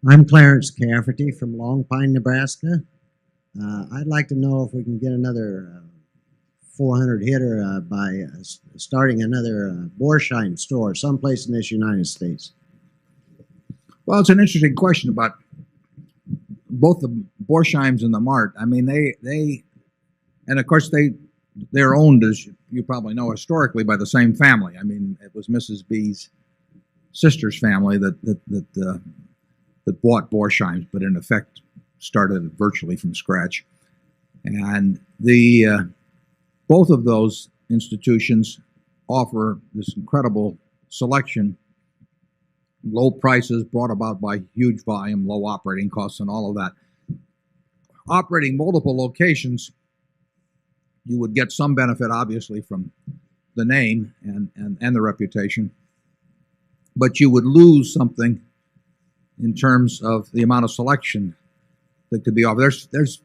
I'm Clarence Cafferty from Long Pine, Nebraska. I'd like to know if we can get another 400 hitter by starting another Borsheim store someplace in this United States. Well, it's an interesting question about both the Borsheims and the Mart. I mean, and of course they're owned, as you probably know, historically by the same family. I mean, it was Mrs. B's sister's family that bought Borsheims, but in effect started it virtually from scratch. And both of those institutions offer this incredible selection, low prices brought about by huge volume, low operating costs, and all of that. Operating multiple locations, you would get some benefit, obviously, from the name and the reputation, but you would lose something in terms of the amount of selection that could be offered. There's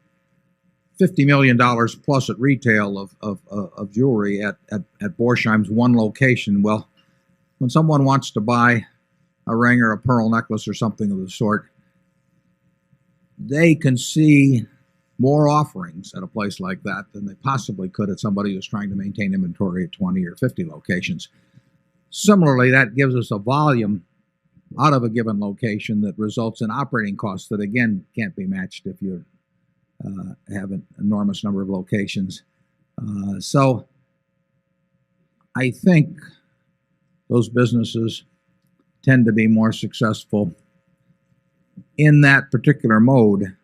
$50 million plus at retail of jewelry at Borsheim's one location. Well, when someone wants to buy a ring or a pearl necklace or something of the sort, they can see more offerings at a place like that than they possibly could at somebody who's trying to maintain inventory at 20 or 50 locations. Similarly, that gives us a volume out of a given location that results in operating costs that, again, can't be matched if you have an enormous number of locations. So I think those businesses tend to be more successful in that particular mode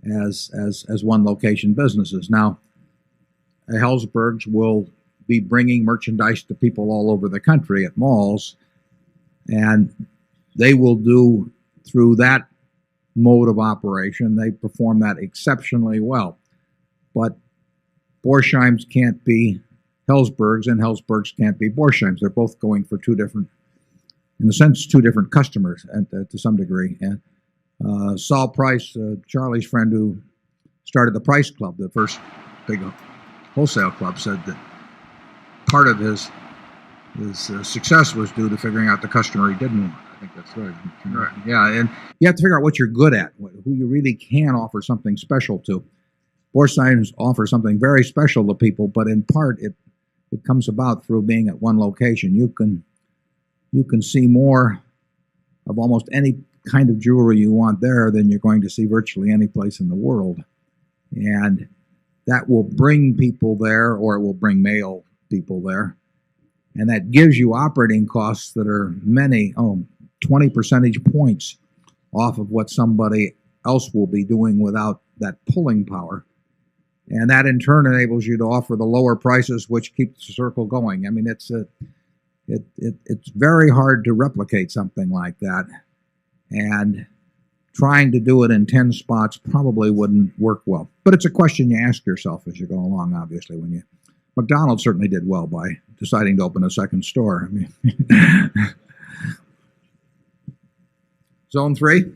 as one location businesses. Now, Helzberg's will be bringing merchandise to people all over the country at malls, and they will do through that mode of operation. They perform that exceptionally well. But Borsheim's can't be Helzberg's, and Helzberg's can't be Borsheim's. They're both going for two different customers to some degree. And Saul Price, Charlie's friend who started the Price Club, the first big wholesale club, said that part of his success was due to figuring out the customer he didn't want. I think that's right. Right. Yeah, and you have to figure out what you're good at, who you really can offer something special to. Borsheim's offers something very special to people, but in part it comes about through being at one location. You can see more of almost any kind of jewelry you want there than you're going to see virtually any place in the world. And that will bring people there, or it will bring male people there. And that gives you operating costs that are 20 percentage points off of what somebody else will be doing without that pulling power. And that in turn enables you to offer the lower prices, which keep the circle going. I mean, it's very hard to replicate something like that. And trying to do it in 10 spots probably wouldn't work well. But it's a question you ask yourself as you go along, obviously. McDonald's certainly did well by deciding to open a second store. I mean, Zone 3.